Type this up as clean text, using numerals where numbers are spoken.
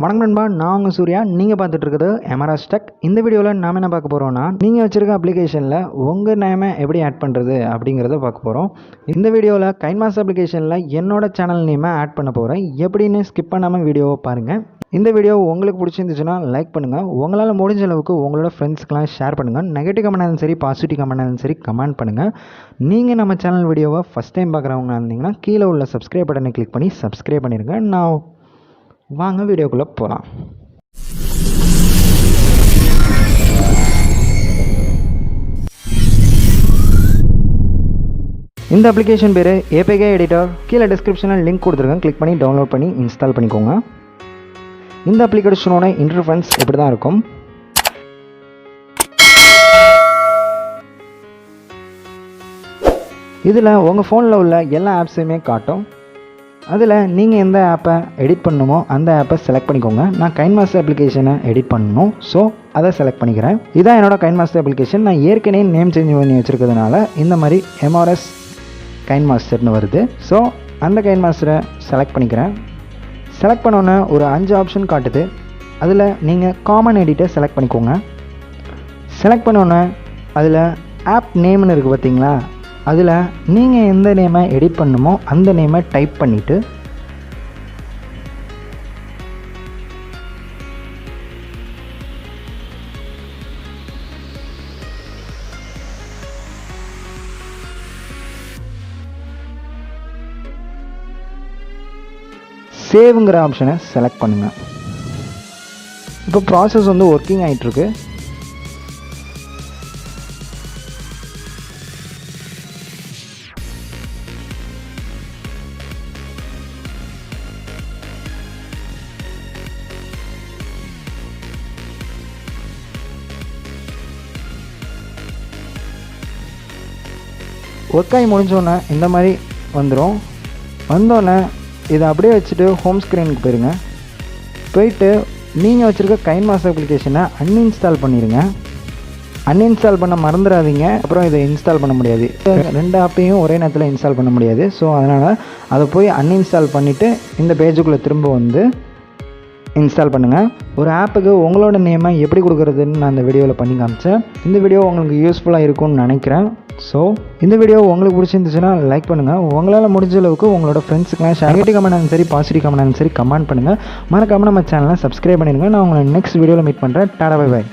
வணக்கம் நண்பா, நான் உங்கள் சூர்யா. நீங்கள் பார்த்துட்டு இருக்குது MRStech. இந்த வீடியோவில் நாம் என்ன பார்க்க போகிறோம்னா, நீங்கள் வச்சுருக்க அப்ளிகேஷனில் உங்கள் நேமை எப்படி ஆட் பண்ணுறது அப்படிங்கிறத பார்க்க போகிறோம். இந்த வீடியோவில் கைன்மாஸ்டர் அப்ளிகேஷனில் என்னோட சேனல் நேமை ஆட் பண்ண போகிறேன். எப்படின்னு ஸ்கிப் பண்ணாமல் வீடியோவை பாருங்கள். இந்த வீடியோ உங்களுக்கு பிடிச்சிருந்துச்சுன்னா லைக் பண்ணுங்கள். உங்களால் முடிஞ்ச அளவுக்கு உங்களோட ஃப்ரெண்ட்ஸ்க்கெலாம் ஷேர் பண்ணுங்கள். நெகட்டிவ் கமெண்டாலும் சரி, பாசிட்டிவ் கமெண்டாலும் சரி கமெண்ட் பண்ணுங்கள். நீங்கள் நம்ம சேனல் வீடியோவை ஃபஸ்ட் டைம் பார்க்குறவங்க இருந்தீங்கன்னா கீழே உள்ள சப்ஸ்கிரைப் பட்டனை கிளிக் பண்ணி சப்ஸ்கிரைப் பண்ணிடுங்க. நான் வாங்க வீடியோக்குள்ளே போகலாம். இந்த அப்ளிகேஷன் பேர் ஏபிகே எடிட்டர். கீழே டிஸ்கிரிப்ஷனில் லிங்க் கொடுத்துருக்கேன், கிளிக் பண்ணி டவுன்லோட் பண்ணி இன்ஸ்டால் பண்ணிக்கோங்க. இந்த அப்ளிகேஷனோட இன்டர்ஃபேஸ் இப்படி தான் இருக்கும். இதில் உங்கள் ஃபோனில் உள்ள எல்லா ஆப்ஸையுமே காட்டும். அதில் நீங்கள் எந்த ஆப்பை எடிட் பண்ணணுமோ அந்த ஆப்பை செலக்ட் பண்ணிக்கோங்க. நான் கைன்மாஸ்டர் அப்ளிகேஷனை எடிட் பண்ணணும், ஸோ அதை செலக்ட் பண்ணிக்கிறேன். இதான் என்னோடய கைன்மாஸ்டர் அப்ளிகேஷன். நான் ஏற்கனவே நேம் சேஞ்ச் பண்ணி வச்சுருக்கிறதுனால இந்த மாதிரி MRS கைன்மாஸ்டர்னு வருது. ஸோ அந்த கைன்மாஸ்டரை செலக்ட் பண்ணிக்கிறேன். செலக்ட் பண்ணோன்னே ஒரு 5 ஆப்ஷன் காட்டுது. அதில் நீங்கள் காமன் எடிட்டை செலக்ட் பண்ணிக்கோங்க. செலக்ட் பண்ணோன்னே அதில் ஆப் நேம்னு இருக்குது பார்த்தீங்களா, அதில் நீங்கள் எந்த நேமை எடிட் பண்ணணுமோ அந்த நேமை டைப் பண்ணிவிட்டு சேவ்ங்கிற ஆப்ஷனை செலக்ட் பண்ணுங்கள். இப்போ ப்ராசஸ் ஒர்க்கிங் ஆகிட்டுருக்கு. ஒர்க் ஆகி முடிஞ்சோன்னே இந்த மாதிரி வந்துடும். வந்தோடனே இதை அப்படியே வச்சுட்டு ஹோம் ஸ்க்ரீனுக்கு போயிருங்க. போயிட்டு நீங்கள் வச்சுருக்க கைன்மாஸ்டர் அப்ளிகேஷனை அன்இன்ஸ்டால் பண்ணிடுங்க. அன்இன்ஸ்டால் பண்ண மறந்துடாதீங்க, அப்புறம் இதை இன்ஸ்டால் பண்ண முடியாது. 2 ஆப்பையும் ஒரே நேரத்தில் இன்ஸ்டால் பண்ண முடியாது. ஸோ அதனால் அதை போய் அன்இன்ஸ்டால் பண்ணிவிட்டு இந்த பேஜுக்குள்ளே திரும்ப இன்ஸ்டால் பண்ணுங்கள். ஒரு ஆப்புக்கு உங்களோட நேமை எப்படி கொடுக்குறதுன்னு நான் இந்த வீடியோவில் பண்ணி காமிச்சேன். இந்த வீடியோ உங்களுக்கு யூஸ்ஃபுல்லாக இருக்கும்னு நினைக்கிறேன். ஸோ இந்த வீடியோ உங்களுக்கு பிடிச்சிருந்துச்சுன்னா லைக் பண்ணுங்கள். உங்களால் முடிஞ்ச அளவுக்கு உங்களோட ஃப்ரெண்ட்ஸுக்கெலாம் நெகட்டிவ் கமெண்டாலும் சரி, பாசிட்டிவ் கமெண்டாலும் சரி கமெண்ட் பண்ணுங்கள். மறக்காமல் நம்ம சேனலை சப்ஸ்கிரைப் பண்ணிடுங்க. நான் உங்களை நெக்ஸ்ட் வீடியோவில் மீட் பண்ணுறேன். Tata bye bye.